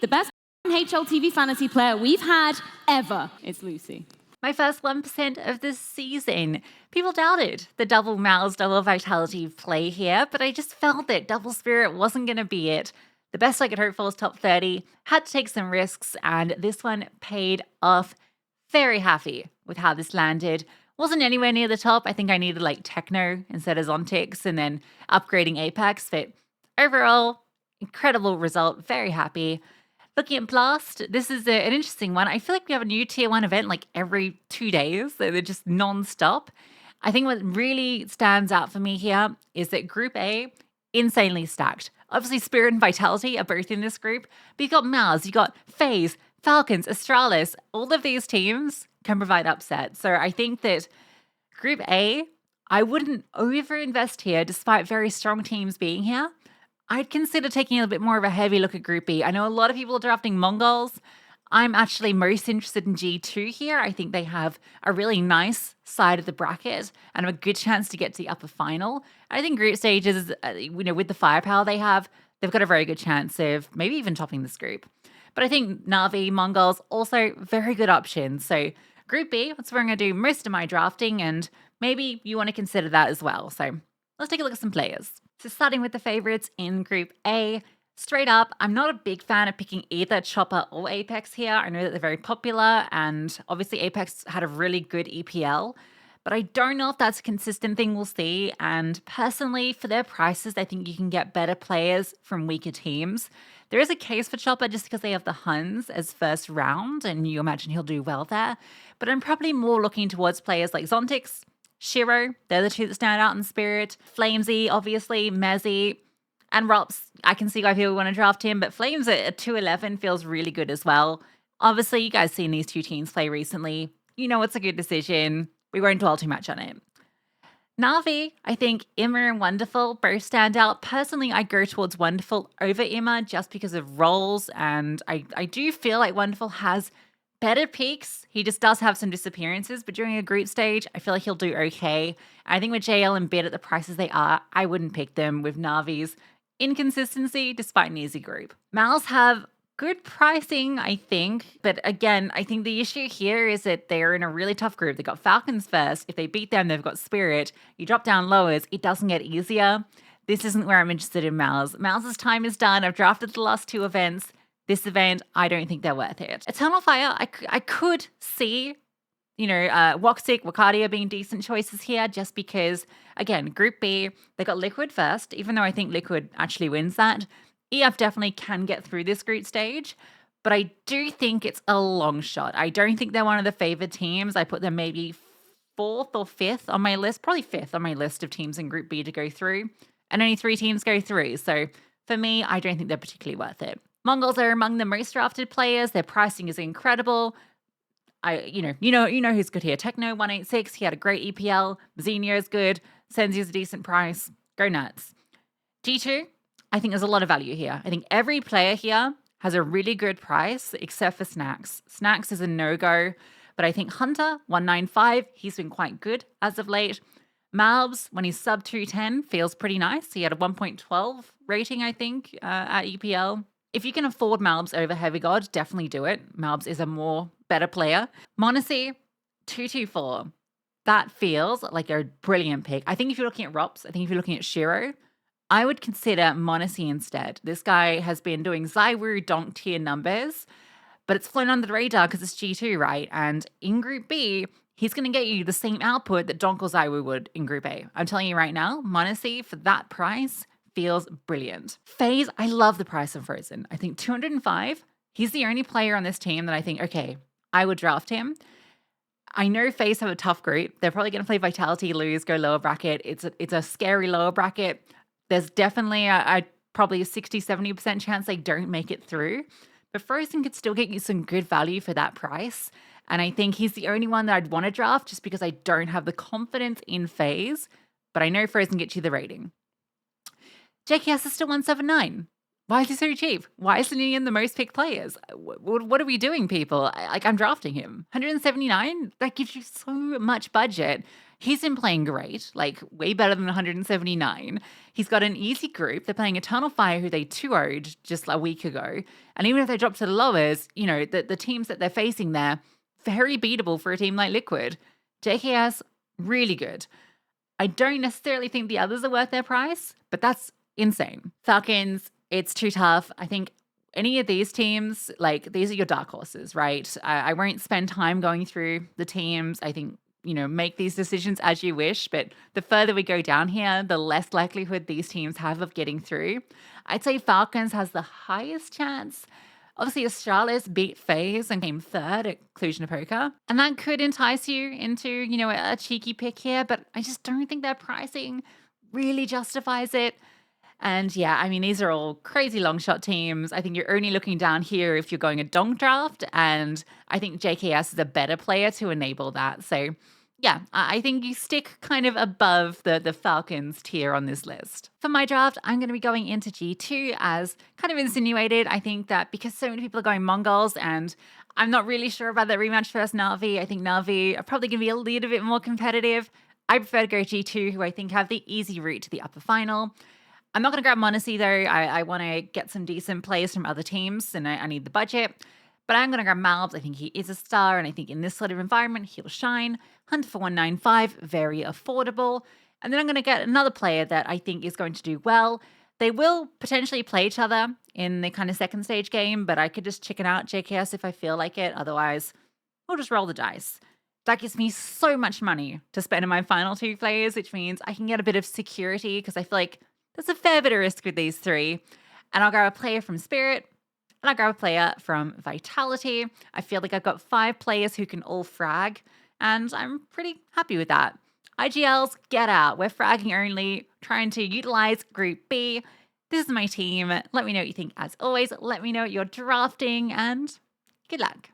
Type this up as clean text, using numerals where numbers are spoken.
the best HLTV fantasy player we've had ever. It's Lucy. My first 1% of this season. People doubted the double Mal's double vitality play here, but I just felt that double spirit wasn't going to be it. The best I could hope for was top 30. Had to take some risks, and this one paid off. Very happy with how this landed. Wasn't anywhere near the top. I think I needed like Techno instead of Zontix and then upgrading Apex. But overall, incredible result. Very happy. Looking at Blast, this is an interesting one. I feel like we have a new tier 1 event like every 2 days. So they're just non-stop. I think what really stands out for me here is that Group A, insanely stacked. Obviously, Spirit and Vitality are both in this group. But you've got Mars, you've got FaZe, Falcons, Astralis. All of these teams can provide upset. So I think that Group A, I wouldn't over-invest here despite very strong teams being here. I'd consider taking a bit more of a heavy look at Group B. I know a lot of people are drafting Mongols. I'm actually most interested in G2 here. I think they have a really nice side of the bracket and have a good chance to get to the upper final. I think group stages, with the firepower they have, they've got a very good chance of maybe even topping this group. But I think Na'Vi, Mongols, also very good options. So Group B, that's where I'm going to do most of my drafting, and maybe you want to consider that as well. So let's take a look at some players. So starting with the favorites in Group A, straight up, I'm not a big fan of picking either Chopper or Apex here. I know that they're very popular, and obviously Apex had a really good EPL, but I don't know if that's a consistent thing we'll see. And personally, for their prices, I think you can get better players from weaker teams. There is a case for Chopper just because they have the Huns as first round, and you imagine he'll do well there. But I'm probably more looking towards players like Zontix, Shiro, they're the two that stand out in Spirit. Flamesy, obviously, Mezzy, and Rops. I can see why people want to draft him, but Flames at 211 feels really good as well. Obviously, you guys seen these two teams play recently. You know it's a good decision. We won't dwell too much on it. Na'Vi, I think Imma and Wonderful both stand out. Personally, I go towards Wonderful over Imma just because of roles, and I do feel like Wonderful has better peaks. He just does have some disappearances, but during a group stage, I feel like he'll do okay. I think with JL and Bid at the prices they are, I wouldn't pick them with Na'Vi's inconsistency despite an easy group. Mals have good pricing, I think. But again, I think the issue here is that they're in a really tough group. They've got Falcons first. If they beat them, they've got Spirit. You drop down lowers, it doesn't get easier. This isn't where I'm interested in Mals. Mals' time is done. I've drafted the last 2 events. This event, I don't think they're worth it. Eternal Fire, I could see, Woxic, Wakadia being decent choices here just because, again, Group B, they got Liquid first, even though I think Liquid actually wins that. EF definitely can get through this group stage, but I do think it's a long shot. I don't think they're one of the favored teams. I put them maybe 4th or 5th on my list, probably 5th on my list of teams in Group B to go through, and only 3 teams go through. So for me, I don't think they're particularly worth it. Mongols are among the most drafted players. Their pricing is incredible. You know who's good here. Techno 186, he had a great EPL. Zinio is good. Senzi's a decent price. Go nuts. G2, I think there's a lot of value here. I think every player here has a really good price except for Snacks. Snacks is a no-go, but I think Hunter 195, he's been quite good as of late. Malbs, when he's sub 210, feels pretty nice. He had a 1.12 rating, I think, at EPL. If you can afford Malbs over Heavy God, definitely do it. Malbs is a better player. Monacy, 224. That feels like a brilliant pick. I think if you're looking at Rops, I think if you're looking at Shiro, I would consider Monacy instead. This guy has been doing Zywoo donk tier numbers, but it's flown under the radar because it's G2, right? And in Group B, he's going to get you the same output that Donk or Zywoo would in Group A. I'm telling you right now, Monacy for that price feels brilliant. FaZe, I love the price of Frozen. I think 205, he's the only player on this team that I think, okay, I would draft him. I know FaZe have a tough group. They're probably going to play Vitality, lose, go lower bracket. It's a scary lower bracket. There's definitely probably a 60-70% chance they don't make it through. But Frozen could still get you some good value for that price. And I think he's the only one that I'd want to draft just because I don't have the confidence in FaZe. But I know Frozen gets you the rating. JKS is still 179. Why is he so cheap? Why isn't he in the most picked players? What are we doing, people? I'm drafting him. 179? That gives you so much budget. He's been playing great, like way better than 179. He's got an easy group. They're playing Eternal Fire, who they 2-0'd just a week ago. And even if they drop to the lowers, the teams that they're facing there, very beatable for a team like Liquid. JKS, really good. I don't necessarily think the others are worth their price, but that's insane. Falcons, it's too tough. I think any of these teams, like these are your dark horses, right? I won't spend time going through the teams. I think, make these decisions as you wish. But the further we go down here, the less likelihood these teams have of getting through. I'd say Falcons has the highest chance. Obviously, Astralis beat FaZe and came third at Cluj Poker. And that could entice you into, a cheeky pick here. But I just don't think their pricing really justifies it. And yeah, I mean, these are all crazy long shot teams. I think you're only looking down here if you're going a donk draft. And I think JKS is a better player to enable that. So yeah, I think you stick kind of above the Falcons tier on this list. For my draft, I'm going to be going into G2 as kind of insinuated. I think that because so many people are going Mongols and I'm not really sure about that rematch versus Na'Vi. I think Na'Vi are probably going to be a little bit more competitive. I prefer to go G2, who I think have the easy route to the upper final. I'm not going to grab Monacy though. I want to get some decent plays from other teams and I need the budget. But I'm going to grab Malbs. I think he is a star and I think in this sort of environment, he'll shine. Hunter for 195, very affordable. And then I'm going to get another player that I think is going to do well. They will potentially play each other in the kind of second stage game, but I could just chicken out JKS if I feel like it. Otherwise, we'll just roll the dice. That gives me so much money to spend in my final two players, which means I can get a bit of security because I feel like there's a fair bit of risk with these three. And I'll grab a player from Spirit, and I'll grab a player from Vitality. I feel like I've got 5 players who can all frag, and I'm pretty happy with that. IGLs, get out. We're fragging only, trying to utilize Group B. This is my team. Let me know what you think as always. Let me know what you're drafting, and good luck.